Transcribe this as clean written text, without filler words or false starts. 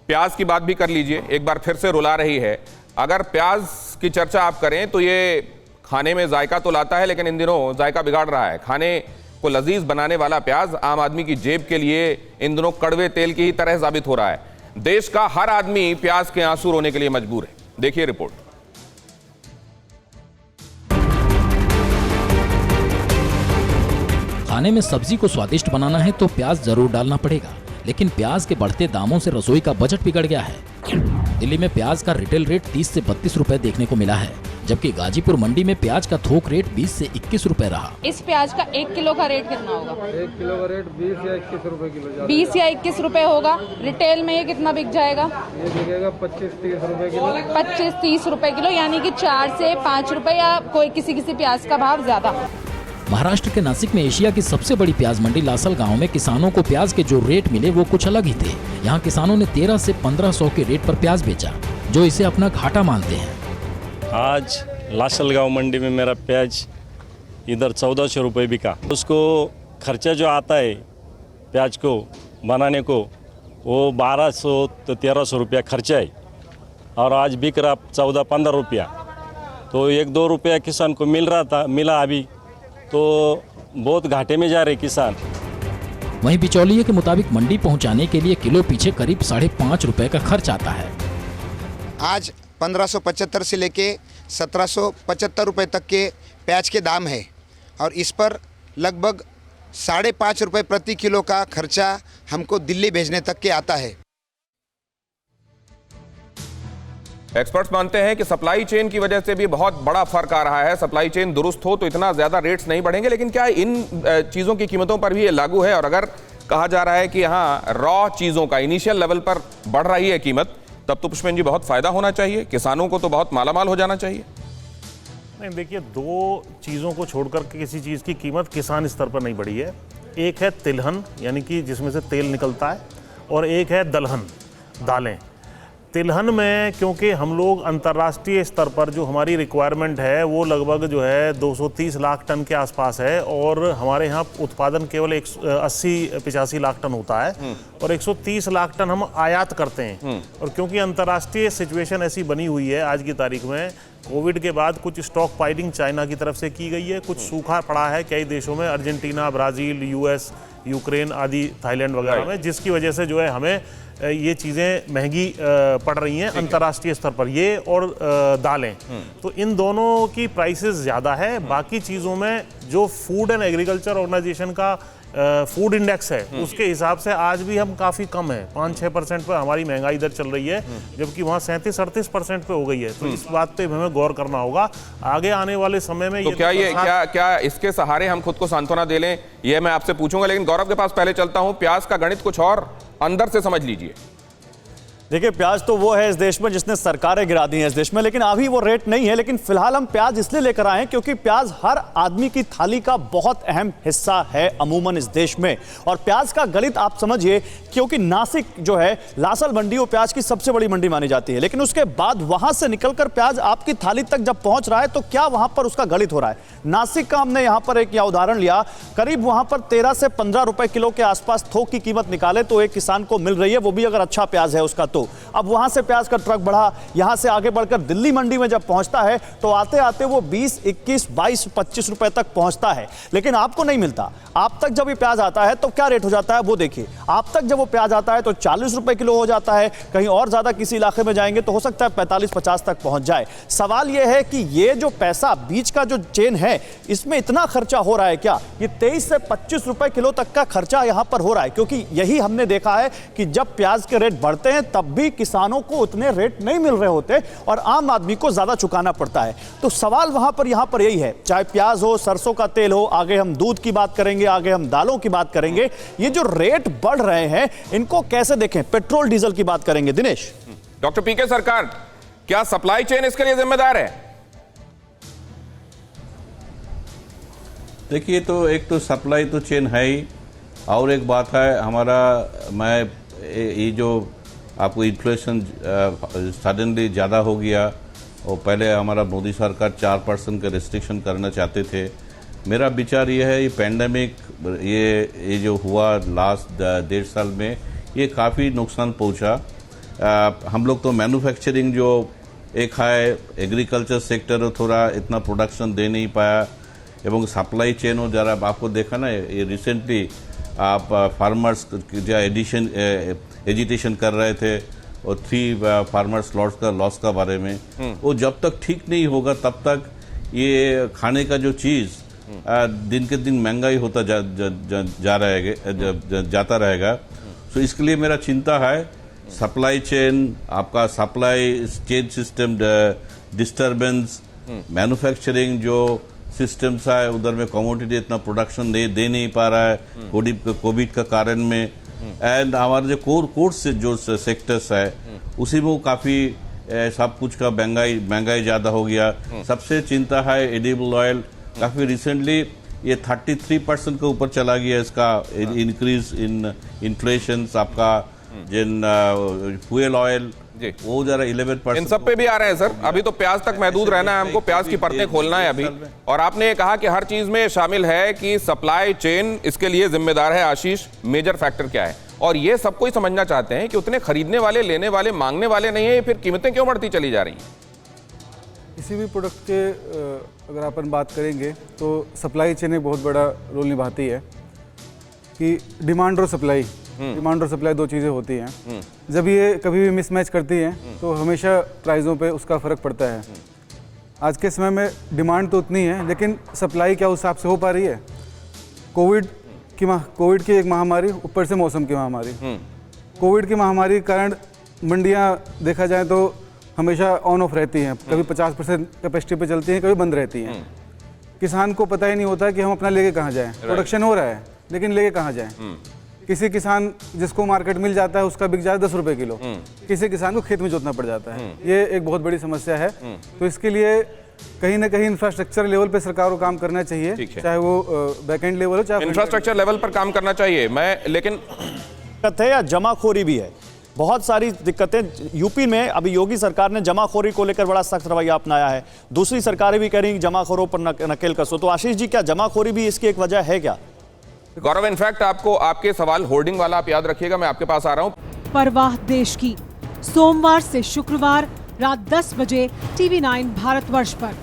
प्याज की बात भी कर लीजिए, एक बार फिर से रुला रही है। अगर प्याज की चर्चा आप करें तो ये खाने में जायका तो लाता है, लेकिन इन दिनों जायका बिगाड़ रहा है। खाने को लजीज बनाने वाला प्याज आम आदमी की जेब के लिए इन दिनों कड़वे तेल की ही तरह साबित हो रहा है। देश का हर आदमी प्याज के आंसू रोने के लिए मजबूर है। देखिए रिपोर्ट। खाने में सब्जी को स्वादिष्ट बनाना है तो प्याज जरूर डालना पड़ेगा, लेकिन प्याज के बढ़ते दामों से रसोई का बजट बिगड़ गया है। दिल्ली में प्याज का रिटेल रेट 30 से 32 रुपए देखने को मिला है, जबकि गाजीपुर मंडी में प्याज का थोक रेट 20 से 21 रुपए रहा। इस प्याज का 1 किलो का रेट कितना होगा? 1 किलो का रेट 20 या 21 रुपए किलो। 20 या 21 रुपए होगा। रिटेल में ये कितना बिक जाएगा? ये बिकेगा 25-30 रुपए किलो। 25-30 रुपए किलो, यानी कि 4 से 5 रुपए या कोई किसी प्याज का भाव ज्यादा। महाराष्ट्र के नासिक में एशिया की सबसे बड़ी प्याज मंडी लासलगांव में किसानों को प्याज के जो रेट मिले वो कुछ अलग ही थे। यहाँ किसानों ने 13 से 1500 के रेट पर प्याज बेचा, जो इसे अपना घाटा मानते हैं। आज लासलगांव मंडी में मेरा प्याज इधर 1400 रुपये बिका। उसको खर्चा जो आता है प्याज को बनाने को, वो 1200 तो 1300 रुपया खर्चा है, और आज बिक रहा 14-15 रुपया। तो 1-2 रुपया किसान को मिला अभी, तो बहुत घाटे में जा रहे किसान। वहीं बिचौलिए के मुताबिक मंडी पहुंचाने के लिए किलो पीछे करीब 5.5 रुपए का खर्च आता है। आज 1575 से लेके 1775 रुपए तक के प्याज के दाम है, और इस पर लगभग 5.5 रुपए प्रति किलो का खर्चा हमको दिल्ली भेजने तक के आता है। एक्सपर्ट्स मानते हैं कि सप्लाई चेन की वजह से भी बहुत बड़ा फर्क आ रहा है। सप्लाई चेन दुरुस्त हो तो इतना ज्यादा रेट्स नहीं बढ़ेंगे, लेकिन क्या इन चीजों की कीमतों पर भी ये लागू है? और अगर कहा जा रहा है कि हाँ, रॉ चीजों का इनिशियल लेवल पर बढ़ रही है कीमत, तब तो पुष्पेन जी बहुत फायदा होना चाहिए, किसानों को तो बहुत मालामाल हो जाना चाहिए। नहीं, देखिए, दो चीज़ों को छोड़कर के किसी चीज़ की कीमत किसान स्तर पर नहीं बढ़ी है। एक है तिलहन, यानी कि जिसमें से तेल निकलता है, और एक है दलहन, दालें। तिलहन में क्योंकि हम लोग अंतर्राष्ट्रीय स्तर पर जो हमारी रिक्वायरमेंट है वो लगभग जो है 230 लाख टन के आसपास है, और हमारे यहाँ उत्पादन केवल 80-85 लाख टन होता है, और 130 लाख टन हम आयात करते हैं। और क्योंकि अंतर्राष्ट्रीय सिचुएशन ऐसी बनी हुई है आज की तारीख में, कोविड के बाद कुछ स्टॉक पाइलिंग चाइना की तरफ से की गई है, कुछ सूखा पड़ा है कई देशों में, अर्जेंटीना, ब्राज़ील, यूएस, यूक्रेन आदि, थाईलैंड वगैरह में, जिसकी वजह से जो है हमें ये चीज़ें महंगी पड़ रही हैं अंतर्राष्ट्रीय स्तर पर, ये और दालें। तो इन दोनों की प्राइसेस ज़्यादा है। बाकी चीज़ों में जो फूड एंड एग्रीकल्चर ऑर्गेनाइजेशन का फूड इंडेक्स है, उसके हिसाब से आज भी हम काफ़ी कम है। 5-6% पर हमारी महंगाई इधर चल रही है, जबकि वहाँ 37-38% पे हो गई है। तो इस बात पे हमें गौर करना होगा आगे आने वाले समय में। तो क्या इसके सहारे हम खुद को सांत्वना दे लें, ये मैं आपसे पूछूंगा, लेकिन गौरव के पास पहले चलता हूं। प्याज का गणित कुछ और अंदर से समझ लीजिए। देखिए, प्याज तो वो है इस देश में जिसने सरकारें गिरा दी हैं इस देश में, लेकिन अभी वो रेट नहीं है। लेकिन फिलहाल हम प्याज इसलिए लेकर आए हैं क्योंकि प्याज हर आदमी की थाली का बहुत अहम हिस्सा है अमूमन इस देश में। और प्याज का गणित आप समझिए, क्योंकि नासिक जो है लासल मंडी, वो प्याज की सबसे बड़ी मंडी मानी जाती है, लेकिन उसके बाद वहां से निकलकर प्याज आपकी थाली तक जब पहुंच रहा है तो क्या वहां पर उसका गणित हो रहा है? नासिक का हमने यहां पर एक उदाहरण लिया, करीब वहां पर 13 से 15 रुपए किलो के आसपास थोक की कीमत निकाले तो एक किसान को मिल रही है, वो भी अगर अच्छा प्याज है उसका। तो अब वहां से प्याज का ट्रक बढ़ा, यहां से आगे बढ़कर दिल्ली मंडी में जब पहुंचता है तो आते आते वो 20, 21, 22, 25 रुपए तक पहुंचता है, लेकिन आपको नहीं मिलता। आप तक जब ये प्याज आता है तो क्या रेट हो जाता है वो देखिए। आप तक जब वो प्याज आता है तो 40 रुपए किलो हो जाता है, कहीं और ज्यादा किसी इलाके में जाएंगे तो हो सकता है 45-50 तक पहुंच जाए। सवाल यह है कि ये जो पैसा बीच का जो चेन है, इसमें इतना खर्चा हो रहा है क्या? ये 23 से 25 रुपए किलो तक का खर्चा यहां पर हो रहा है, क्योंकि यही हमने देखा है कि जब प्याज के रेट बढ़ते हैं तब भी किसानों को उतने रेट नहीं मिल रहे होते और आम आदमी को ज्यादा चुकाना पड़ता है। तो सवाल वहां पर यहां पर यही है, चाहे प्याज हो, सरसों का तेल हो, आगे हम दूध की बात करेंगे, आगे हम दालों की बात करेंगे, ये जो रेट बढ़ रहे हैं इनको कैसे देखें? पेट्रोल डीजल की बात करेंगे। दिनेश। डॉक्टर पीके सरकार, क्या सप्लाई चेन इसके लिए जिम्मेदार है? देखिए, तो एक तो सप्लाई तो चेन है ही, और एक बात है हमारा, ये जो आपको इन्फ्लेशन सडनली ज़्यादा हो गया, और पहले हमारा मोदी सरकार 4% का रिस्ट्रिक्शन करना चाहते थे। मेरा विचार ये है, ये पैंडेमिक ये जो हुआ लास्ट 1.5 साल में, ये काफ़ी नुकसान पहुंचा, हम लोग तो मैन्युफैक्चरिंग जो एक है एग्रीकल्चर सेक्टर थोड़ा इतना प्रोडक्शन दे नहीं पाया एवं सप्लाई चेन हो जरा आपको देखा ना ये रिसेंटली आप फार्मर्स जो एजिटेशन कर रहे थे और 3 फार्मर्स लॉस का बारे में वो जब तक ठीक नहीं होगा तब तक ये खाने का जो चीज़ दिन के दिन महंगाई होता जाता रहेगा। तो इसके लिए मेरा चिंता है सप्लाई चेन आपका supply chain system disturbance manufacturing जो सिस्टम्स है उधर में कमोडिटी इतना प्रोडक्शन दे नहीं पा रहा है कोविड का कारण में एंड हमारे जो कोर से जो सेक्टर्स है उसी में काफ़ी सब कुछ का महंगाई ज़्यादा हो गया। सबसे चिंता है एडिबल ऑयल काफ़ी रिसेंटली ये 33% के ऊपर चला गया इसका इंक्रीज इन इन्फ्लेशन आपका जिन फ्यूल ऑयल वो जरा 11% इन सब पे भी आ रहे हैं सर। अभी तो प्याज तक महदूद रहना है हमको, प्याज की परतें खोलना है अभी। और आपने ये कहा कि हर चीज में शामिल है कि सप्लाई चेन इसके लिए जिम्मेदार है। आशीष, मेजर फैक्टर क्या है? और ये सबको ही समझना चाहते हैं कि उतने खरीदने वाले, लेने वाले, मांगने वाले नहीं है, फिर कीमतें क्यों बढ़ती चली जा रही हैं? किसी भी प्रोडक्ट के अगर अपन बात करेंगे तो सप्लाई चेन एक बहुत बड़ा रोल निभाती है कि डिमांड और सप्लाई 2 चीज़ें होती हैं। जब ये कभी भी मिसमैच करती हैं तो हमेशा प्राइज़ों पे उसका फ़र्क पड़ता है। आज के समय में डिमांड तो उतनी है लेकिन सप्लाई क्या उस हिसाब से हो पा रही है? कोविड की एक महामारी, ऊपर से मौसम की महामारी। कोविड की महामारी के कारण मंडियाँ देखा जाए तो हमेशा ऑन ऑफ रहती हैं, कभी 50% कैपेसिटी पे चलती हैं, कभी बंद रहती हैं। किसान को पता ही नहीं होता कि हम अपना लेके कहाँ जाएं। प्रोडक्शन हो रहा है लेकिन लेके कहाँ जाएं। किसी किसान जिसको मार्केट मिल जाता है उसका बिक जाता है 10 रुपए किलो, किसी किसान को खेत में जोतना पड़ जाता है। ये एक बहुत बड़ी समस्या है। तो इसके लिए कहीं ना कहीं इंफ्रास्ट्रक्चर लेवल पे सरकार को काम करना चाहिए, चाहे वो बैकएंड लेवल हो चाहे इंफ्रास्ट्रक्चर लेवल पर काम करना चाहिए। लेकिन है या जमाखोरी भी है, बहुत सारी दिक्कतें यूपी में। अभी योगी सरकार ने जमाखोरी को लेकर बड़ा सख्त रवैया अपनाया है, दूसरी सरकारें भी कह रही हैं जमाखोरों पर नकेल कसो। तो आशीष जी, क्या जमाखोरी भी इसकी एक वजह है क्या? गौरव, इनफैक्ट आपको आपके सवाल होर्डिंग वाला आप याद रखिएगा, मैं आपके पास आ रहा हूं। परवाह देश की, सोमवार से शुक्रवार रात 10 बजे TV9 भारतवर्ष पर।